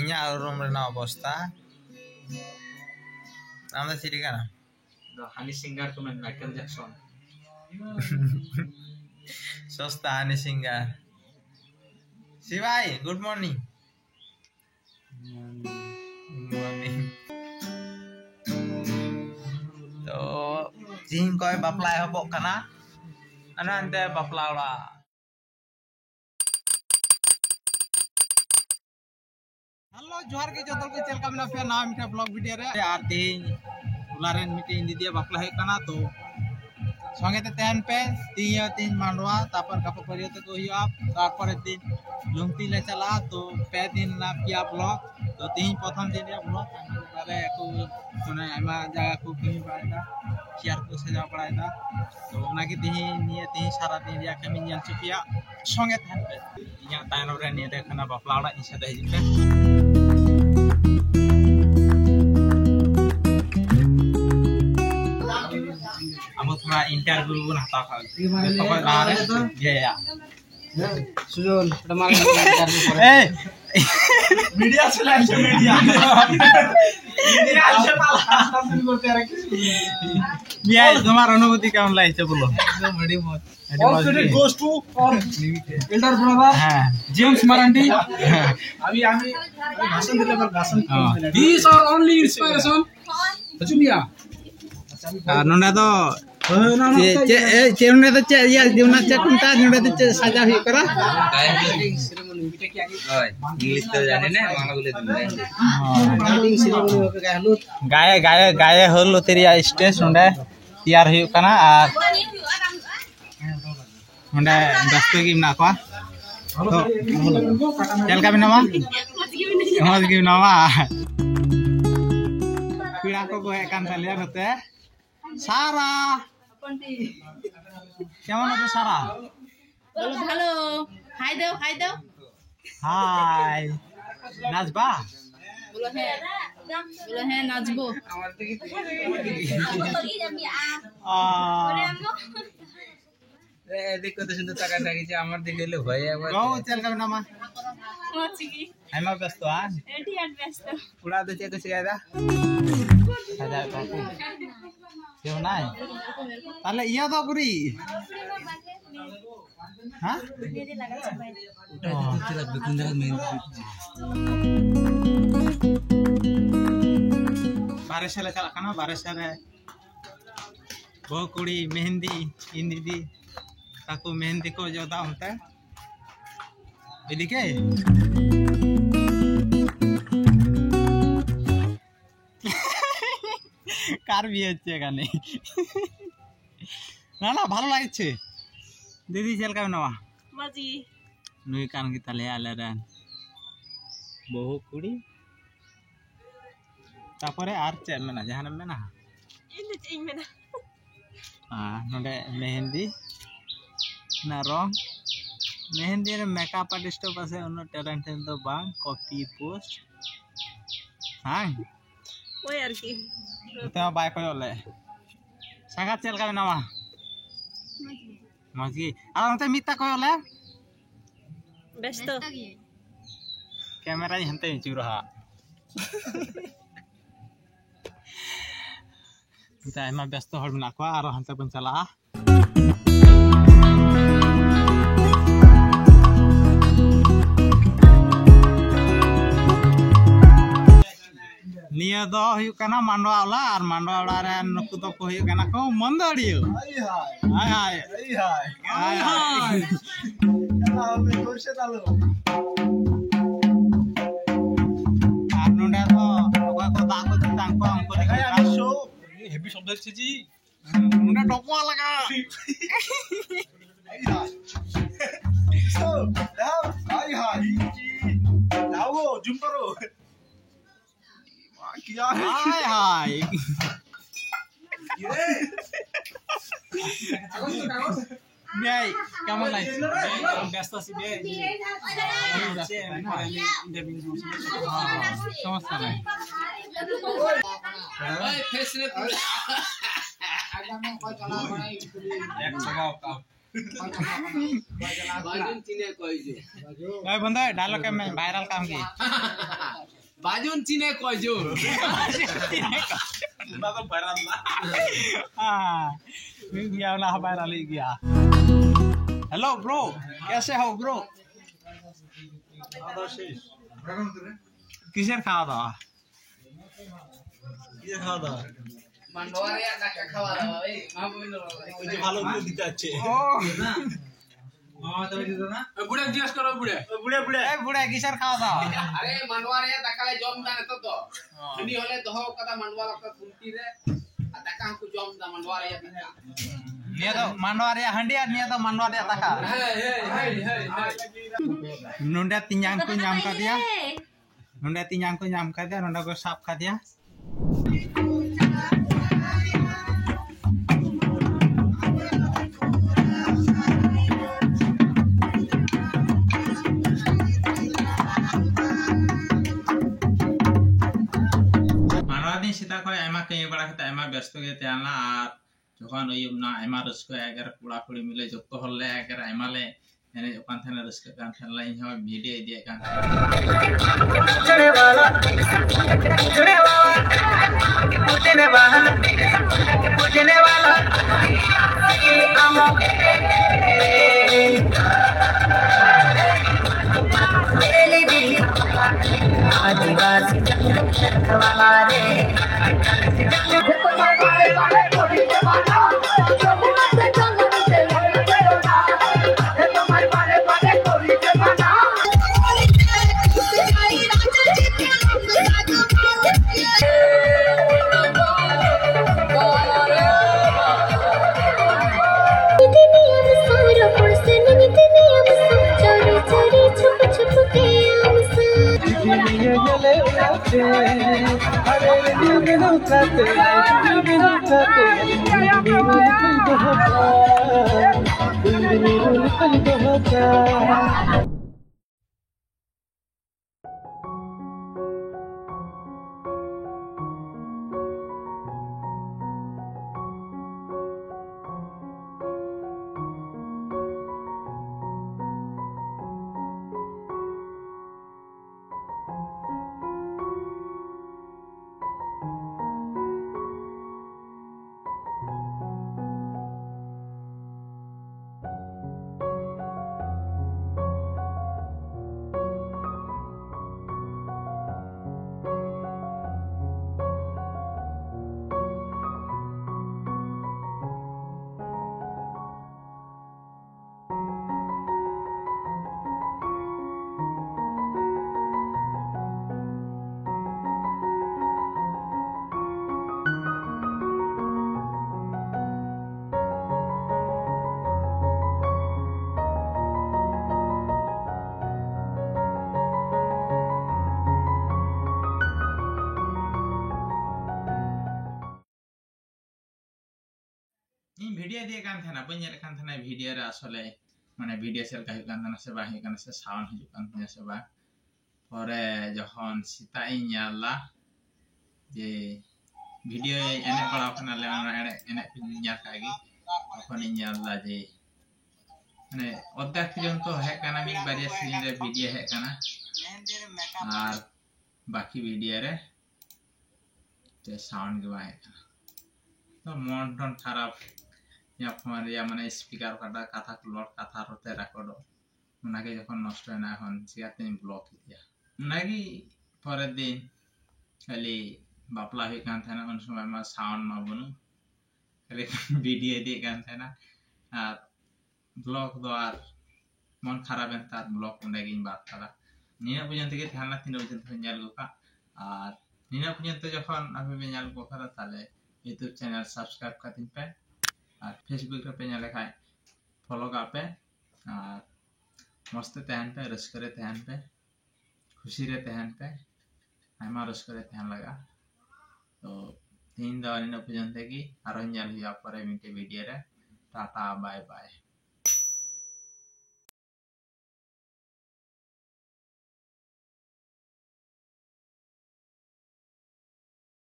ᱤᱧᱟᱹᱜ ᱨᱩᱢ ᱨᱮᱱᱟᱜ ᱚᱵᱚᱥᱛᱟ ᱟᱢ ᱫᱚ ᱪᱮᱫ ᱠᱟᱱᱟ हानी सिंगर को मैं माइकल जैक्सन सस्ता हानी सिंगर शिवाई गुड मॉर्निंग मॉर्निंग तो तीन कोई बापला हबो कना अनंते बापला ओड़ा हेलो जोहार के जतल को चलका मेना पे नाम मिटा ब्लॉग वीडियो रे यार तीन उलारेन मीटिंग दीदी बापला है कना तो संगे ते तहन पे तीन मांडवा तापर कापा परियते को हिया तापर दिन लुंगती ले चला तो पे दिन ना पिया ब्लॉग तो तीन प्रथम दिन या ब्लॉग अरे को माने आमा जगह को कमी पड़ायदा चेयर को सजा पड़ायदा तो ओना के तीन सारा दिन या कमी ᱧᱮᱞ चुपिया संगे तहन पे इया तायनो रे निये देखना बापला ओड़ा इसे दे हिजु हम थोड़ा इंटरव्यू बन हता खा तो लारे ये या सुजन तमाम इंटरव्यू करे ए मीडिया चलाए छे मीडिया से पाला शुरू करते रखे ये तुम्हारा अनुभूति केमन लागे छे बोलो एकदम बड़ी मौत ऑल क्रेडिट गोस टू और बिल्डर ब्रदर हां जेम्स मरांडी अभी भाषण दिले पर भाषण दीस आर ओनली इंस्पिरेशन हजुमिया नोंडे तो नोंडे तो या दिवना चटनता नोंडे तो सजा हुई करा गायटिंग सेरेमनी बिटे की आगे ओय इंग्लिश तो जाने ने मांगला बोले दिन गायटिंग सेरेमनी होके गाय हलो तेरी स्टेज नोंडे तैयार हुई कना और नोंडे दस्ते की ना को तो चलका बिनामा मज की बिनामा पीड़ा को है कान तलिया नते सारा কেমন আছো সারা বলো ভালো হাই দাও হাই নাচবা বলো হ্যাঁ নাচবো আমার থেকে এ দেখো তো সুন্দর টাকা লাগিছে আমার দিকে হলো ভয় একবার গাও চল কবে নামা মাছি কি আমি ব্যস্ত এটি আর ব্যস্ত পুরা তো চেক করে গায়দা সাজা বাপু কেউ নাই তাহলে ইয়া তো করি হ্যাঁ ওটা দিতে লাগবে কোন জায়গা মেইন बारे साले चला काना बारे साले बहु कुड़ी मेहंदी इन दीदी ताको मेहंदी को जोदा होता है इदिके কার বিয়ে হচ্ছে এখানে না না ভালো লাগছে দিদি চলকা নামা মাজি নুই কান কি তালে আলে রান বহু কুড়ি তারপরে আর chain Mena Jahan Mena in চিং মেনা নডে মেহেন্দি না রং মেহেন্দি রে মেকআপ আর্টিস্ট পাশে অন্য ট্যালেন্টেড তো বাং কপি পোস্ট হ্যাঁ ওই আর কি তো বাই কই হলে সাগা চলকা নামা মাজি আর মতে মিতা কই হলে ব্যস্ত ক্যামেরা হন্তে চুরহা kita emang ব্যস্ত hol menakwa aro hante pun salah niya do huyuk kana mandwa ola ar mandwa ola re nuku to ko huyuk kana ko mondadiyo hai ame korse dalo ar nonda to ko ta ko tang ko angko dikasho heavy शब्द है जी मुंडा डोकवा लगा हाय हाय आओ zoom करो क्या हाय हाय Biay, kamu lagi? ব্যস্ত আছি বে। Interview সমস্যা নাই। ওই ফেস রে এক সগাও কাপ। बाजन चिने कहि जो ओए बंदा डायलॉग में वायरल काम की बाजुन चिने कजो ना तो वायरल ना हाँ गया ना वायरल ही गया हेलो ब्रो कैसे हो ब्रो किसर खावा था ये खावा था मंडवारे डाका खावा दावा ए मा बोइनो मुझे ভালো করে দিতে আছে ও মামা তো দিতো না बुढ़े जिज्ञास करो बुढ़े ए बुढ़े किसर खावा था अरे मंडवारे डाका ले जम दाने तो हनी होले दहो कदा मंडवाला का कुंती रे आ डाका हमको जम दा मंडवारे डाका निया तो मानवारे हंडिया निया तो मानवारे ताका नोंडे तिंजांग को नाम का दिया नोंडे तिंजांग को नाम का दिया नोंडे को साफ का दिया मानवादी सीता को एमा कहीं बड़ा कहता एमा व्यस्त के त्याना और जखन ओय ना एमा रस्को अगर कुड़ा कुड़ी मिले जत्तो हल्ले अगर एमा ले एने ओकान थाने रस्को कान थाने इन हम वीडियो दिए कान पूछने वाला आदिवासी हमारे इन वीडियो दिए कान थाना बन्यर कान थाना वीडियो रे असले माने वीडियो सेल का कान थाना से बा हे कान से साउंड हिजु कान थाना से बा परे जखन सीता इन याला जे वीडियो एने पड़ा खाना ले एने nya कागी तखन इन याला जे माने अद्धा किजन तो हे काना मिन बारिया सीन रे वीडियो हे काना और बाकी वीडियो रे ते साउंड के बा हे काना तो मन टन खराब या फोन या माने स्पीकर काटा कथा क्लोड कथा रोते रेकॉर्ड उनागे जखन नष्ट है ना এখন সিয়াতে ব্লক দিয়া নাকি পরের দিন খালি বাপলা হই কান থানা কোন সময় মা সাউন্ড মা বনু খালি ভিডিও দিয়ে কান থানা আর ব্লক দোয়ার মন খারাপ এন তার ব্লক উনাগে বাদ করা নিনা পর্যন্ত থেকে থানা তিন পর্যন্ত ᱧᱮᱞ গোকা আর নিনা পর্যন্ত যখন আমি ᱧᱮᱞ গোকা তাহলে YouTube चैनल सब्सक्राइब करतीन पे और फेसबुक पे ᱧᱮᱞ खाय फॉलो का पे और मस्त तहन पे रस्करे तहन पे खुशी रे तहन पे आयमा रस्करे तहन लगा तो तीन दवानी न पर्यंत की आरो ᱧᱮᱞ हुआ परे मिनटे वीडियो रे टाटा बाय बाय।